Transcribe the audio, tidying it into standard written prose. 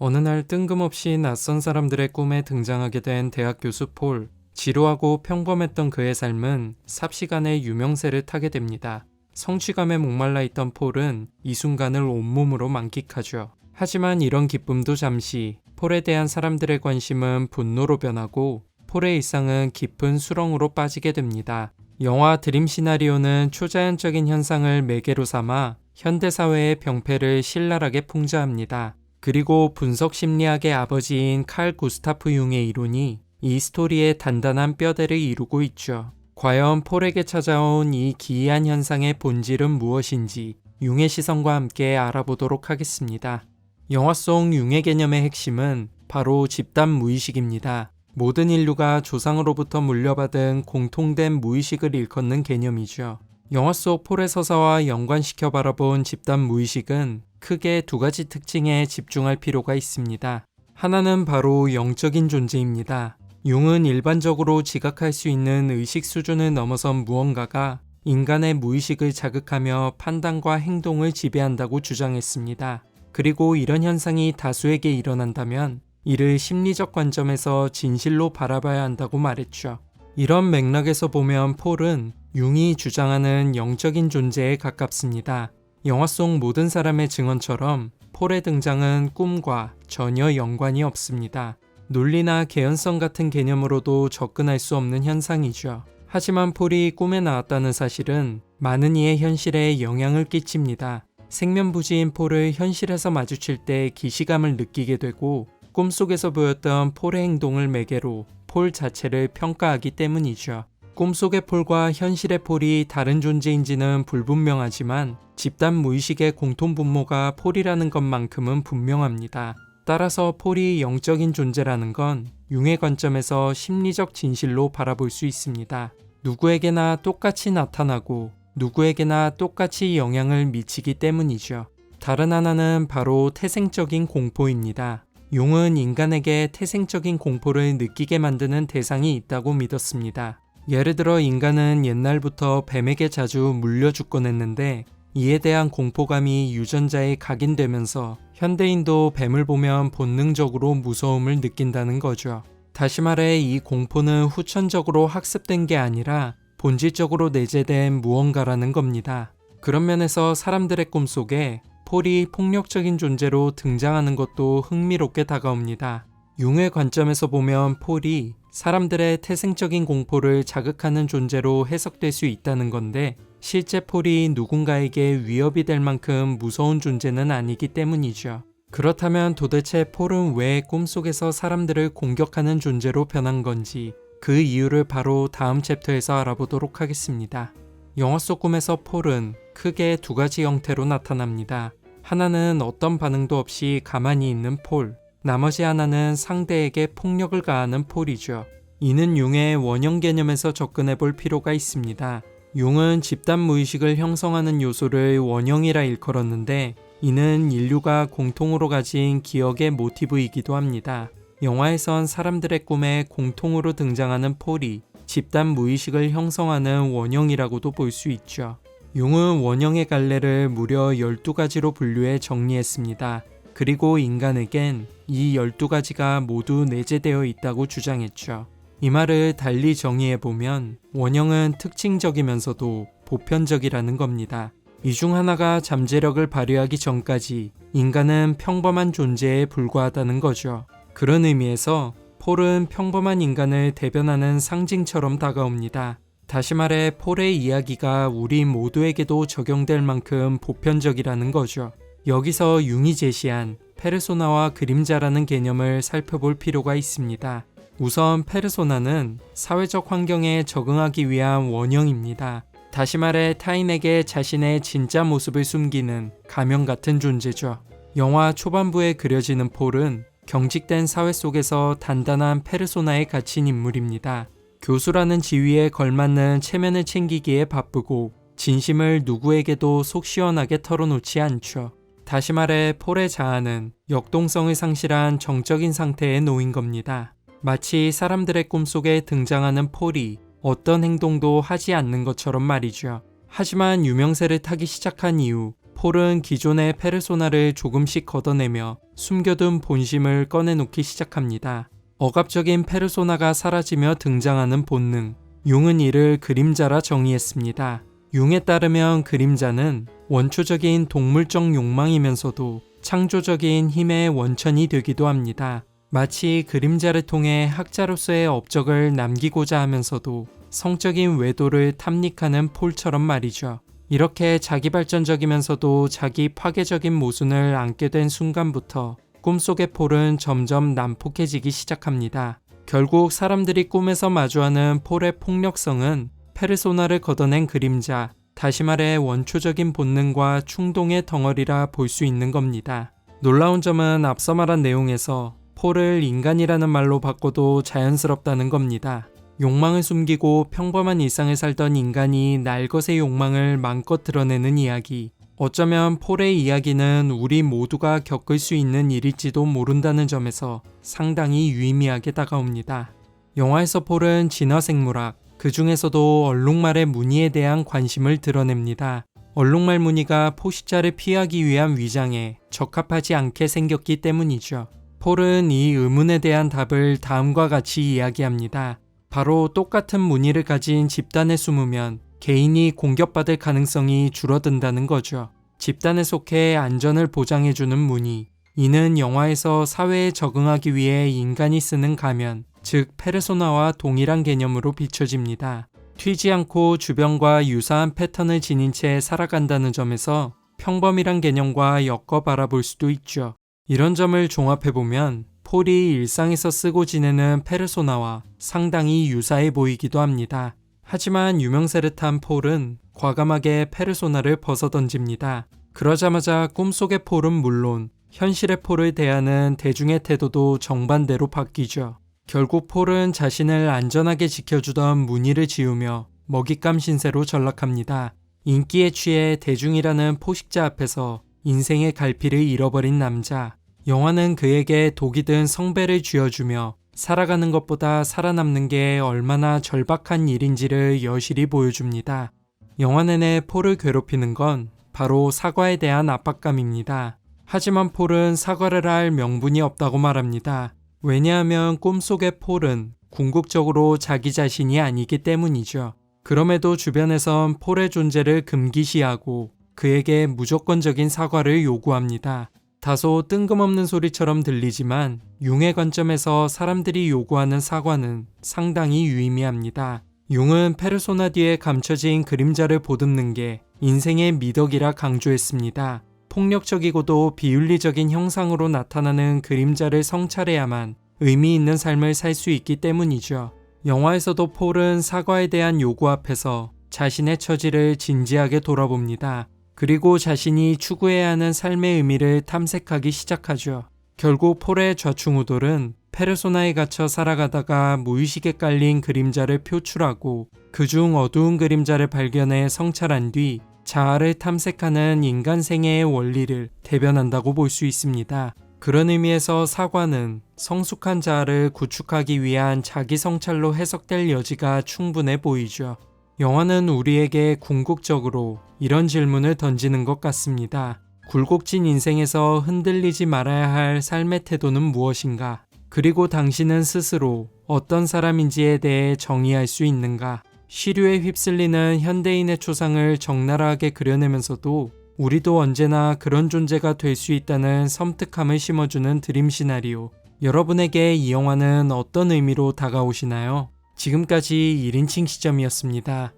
어느 날 뜬금없이 낯선 사람들의 꿈에 등장하게 된 대학 교수 폴. 지루하고 평범했던 그의 삶은 삽시간에 유명세를 타게 됩니다. 성취감에 목말라 있던 폴은 이 순간을 온몸으로 만끽하죠. 하지만 이런 기쁨도 잠시, 폴에 대한 사람들의 관심은 분노로 변하고 폴의 일상은 깊은 수렁으로 빠지게 됩니다. 영화 드림 시나리오는 초자연적인 현상을 매개로 삼아 현대사회의 병폐를 신랄하게 풍자합니다. 그리고 분석 심리학의 아버지인 칼 구스타프 융의 이론이 이 스토리의 단단한 뼈대를 이루고 있죠. 과연 폴에게 찾아온 이 기이한 현상의 본질은 무엇인지 융의 시선과 함께 알아보도록 하겠습니다. 영화 속 융의 개념의 핵심은 바로 집단 무의식입니다. 모든 인류가 조상으로부터 물려받은 공통된 무의식을 일컫는 개념이죠. 영화 속 폴의 서사와 연관시켜 바라본 집단 무의식은 크게 두 가지 특징에 집중할 필요가 있습니다. 하나는 바로 영적인 존재입니다. 융은 일반적으로 지각할 수 있는 의식 수준을 넘어선 무언가가 인간의 무의식을 자극하며 판단과 행동을 지배한다고 주장했습니다. 그리고 이런 현상이 다수에게 일어난다면 이를 심리적 관점에서 진실로 바라봐야 한다고 말했죠. 이런 맥락에서 보면 폴은 융이 주장하는 영적인 존재에 가깝습니다. 영화 속 모든 사람의 증언처럼 폴의 등장은 꿈과 전혀 연관이 없습니다. 논리나 개연성 같은 개념으로도 접근할 수 없는 현상이죠. 하지만 폴이 꿈에 나왔다는 사실은 많은 이의 현실에 영향을 끼칩니다. 생면부지인 폴을 현실에서 마주칠 때 기시감을 느끼게 되고 꿈속에서 보였던 폴의 행동을 매개로 폴 자체를 평가하기 때문이죠. 꿈속의 폴과 현실의 폴이 다른 존재인지는 불분명하지만 집단 무의식의 공통분모가 폴이라는 것만큼은 분명합니다. 따라서 폴이 영적인 존재라는 건 융의 관점에서 심리적 진실로 바라볼 수 있습니다. 누구에게나 똑같이 나타나고 누구에게나 똑같이 영향을 미치기 때문이죠. 다른 하나는 바로 태생적인 공포입니다. 융은 인간에게 태생적인 공포를 느끼게 만드는 대상이 있다고 믿었습니다. 예를 들어 인간은 옛날부터 뱀에게 자주 물려 죽곤 했는데 이에 대한 공포감이 유전자에 각인되면서 현대인도 뱀을 보면 본능적으로 무서움을 느낀다는 거죠. 다시 말해 이 공포는 후천적으로 학습된 게 아니라 본질적으로 내재된 무언가라는 겁니다. 그런 면에서 사람들의 꿈속에 폴이 폭력적인 존재로 등장하는 것도 흥미롭게 다가옵니다. 융의 관점에서 보면 폴이 사람들의 태생적인 공포를 자극하는 존재로 해석될 수 있다는 건데 실제 폴이 누군가에게 위협이 될 만큼 무서운 존재는 아니기 때문이죠. 그렇다면 도대체 폴은 왜 꿈속에서 사람들을 공격하는 존재로 변한 건지 그 이유를 바로 다음 챕터에서 알아보도록 하겠습니다. 영화 속 꿈에서 폴은 크게 두 가지 형태로 나타납니다. 하나는 어떤 반응도 없이 가만히 있는 폴, 나머지 하나는 상대에게 폭력을 가하는 폴이죠. 이는 융의 원형 개념에서 접근해 볼 필요가 있습니다. 융은 집단 무의식을 형성하는 요소를 원형이라 일컬었는데 이는 인류가 공통으로 가진 기억의 모티브이기도 합니다. 영화에선 사람들의 꿈에 공통으로 등장하는 폴이 집단 무의식을 형성하는 원형이라고도 볼 수 있죠. 융은 원형의 갈래를 무려 12가지로 분류해 정리했습니다. 그리고 인간에겐 이 12가지가 모두 내재되어 있다고 주장했죠. 이 말을 달리 정의해보면 원형은 특징적이면서도 보편적이라는 겁니다. 이 중 하나가 잠재력을 발휘하기 전까지 인간은 평범한 존재에 불과하다는 거죠. 그런 의미에서 폴은 평범한 인간을 대변하는 상징처럼 다가옵니다. 다시 말해 폴의 이야기가 우리 모두에게도 적용될 만큼 보편적이라는 거죠. 여기서 융이 제시한 페르소나와 그림자라는 개념을 살펴볼 필요가 있습니다. 우선 페르소나는 사회적 환경에 적응하기 위한 원형입니다. 다시 말해 타인에게 자신의 진짜 모습을 숨기는 가면 같은 존재죠. 영화 초반부에 그려지는 폴은 경직된 사회 속에서 단단한 페르소나에 갇힌 인물입니다. 교수라는 지위에 걸맞는 체면을 챙기기에 바쁘고 진심을 누구에게도 속 시원하게 털어놓지 않죠. 다시 말해 폴의 자아는 역동성을 상실한 정적인 상태에 놓인 겁니다. 마치 사람들의 꿈속에 등장하는 폴이 어떤 행동도 하지 않는 것처럼 말이죠. 하지만 유명세를 타기 시작한 이후 폴은 기존의 페르소나를 조금씩 걷어내며 숨겨둔 본심을 꺼내놓기 시작합니다. 억압적인 페르소나가 사라지며 등장하는 본능, 융은 이를 그림자라 정의했습니다. 융에 따르면 그림자는 원초적인 동물적 욕망이면서도 창조적인 힘의 원천이 되기도 합니다. 마치 그림자를 통해 학자로서의 업적을 남기고자 하면서도 성적인 외도를 탐닉하는 폴처럼 말이죠. 이렇게 자기 발전적이면서도 자기 파괴적인 모순을 안게 된 순간부터 꿈속의 폴은 점점 난폭해지기 시작합니다. 결국 사람들이 꿈에서 마주하는 폴의 폭력성은 페르소나를 걷어낸 그림자, 다시 말해 원초적인 본능과 충동의 덩어리라 볼 수 있는 겁니다. 놀라운 점은 앞서 말한 내용에서 폴을 인간이라는 말로 바꿔도 자연스럽다는 겁니다. 욕망을 숨기고 평범한 일상을 살던 인간이 날것의 욕망을 마음껏 드러내는 이야기. 어쩌면 폴의 이야기는 우리 모두가 겪을 수 있는 일일지도 모른다는 점에서 상당히 유의미하게 다가옵니다. 영화에서 폴은 진화생물학, 그 중에서도 얼룩말의 무늬에 대한 관심을 드러냅니다. 얼룩말 무늬가 포식자를 피하기 위한 위장에 적합하지 않게 생겼기 때문이죠. 폴은 이 의문에 대한 답을 다음과 같이 이야기합니다. 바로 똑같은 무늬를 가진 집단에 숨으면 개인이 공격받을 가능성이 줄어든다는 거죠. 집단에 속해 안전을 보장해주는 무늬. 이는 영화에서 사회에 적응하기 위해 인간이 쓰는 가면, 즉 페르소나와 동일한 개념으로 비춰집니다. 튀지 않고 주변과 유사한 패턴을 지닌 채 살아간다는 점에서 평범이란 개념과 엮어 바라볼 수도 있죠. 이런 점을 종합해보면 폴이 일상에서 쓰고 지내는 페르소나와 상당히 유사해 보이기도 합니다. 하지만 유명세를 탄 폴은 과감하게 페르소나를 벗어던집니다. 그러자마자 꿈속의 폴은 물론 현실의 폴을 대하는 대중의 태도도 정반대로 바뀌죠. 결국 폴은 자신을 안전하게 지켜주던 무늬를 지우며 먹잇감 신세로 전락합니다. 인기에 취해 대중이라는 포식자 앞에서 인생의 갈피를 잃어버린 남자. 영화는 그에게 독이 든 성배를 쥐어주며 살아가는 것보다 살아남는 게 얼마나 절박한 일인지를 여실히 보여줍니다. 영화 내내 폴을 괴롭히는 건 바로 사과에 대한 압박감입니다. 하지만 폴은 사과를 할 명분이 없다고 말합니다. 왜냐하면 꿈속의 폴은 궁극적으로 자기 자신이 아니기 때문이죠. 그럼에도 주변에선 폴의 존재를 금기시하고 그에게 무조건적인 사과를 요구합니다. 다소 뜬금없는 소리처럼 들리지만 융의 관점에서 사람들이 요구하는 사과는 상당히 유의미합니다. 융은 페르소나 뒤에 감춰진 그림자를 보듬는 게 인생의 미덕이라 강조했습니다. 폭력적이고도 비윤리적인 형상으로 나타나는 그림자를 성찰해야만 의미 있는 삶을 살 수 있기 때문이죠. 영화에서도 폴은 사과에 대한 요구 앞에서 자신의 처지를 진지하게 돌아봅니다. 그리고 자신이 추구해야 하는 삶의 의미를 탐색하기 시작하죠. 결국 폴의 좌충우돌은 페르소나에 갇혀 살아가다가 무의식에 깔린 그림자를 표출하고 그중 어두운 그림자를 발견해 성찰한 뒤 자아를 탐색하는 인간 생애의 원리를 대변한다고 볼 수 있습니다. 그런 의미에서 사과는 성숙한 자아를 구축하기 위한 자기 성찰로 해석될 여지가 충분해 보이죠. 영화는 우리에게 궁극적으로 이런 질문을 던지는 것 같습니다. 굴곡진 인생에서 흔들리지 말아야 할 삶의 태도는 무엇인가? 그리고 당신은 스스로 어떤 사람인지에 대해 정의할 수 있는가? 시류에 휩쓸리는 현대인의 초상을 적나라하게 그려내면서도 우리도 언제나 그런 존재가 될 수 있다는 섬뜩함을 심어주는 드림 시나리오. 여러분에게 이 영화는 어떤 의미로 다가오시나요? 지금까지 1인칭 시점이었습니다.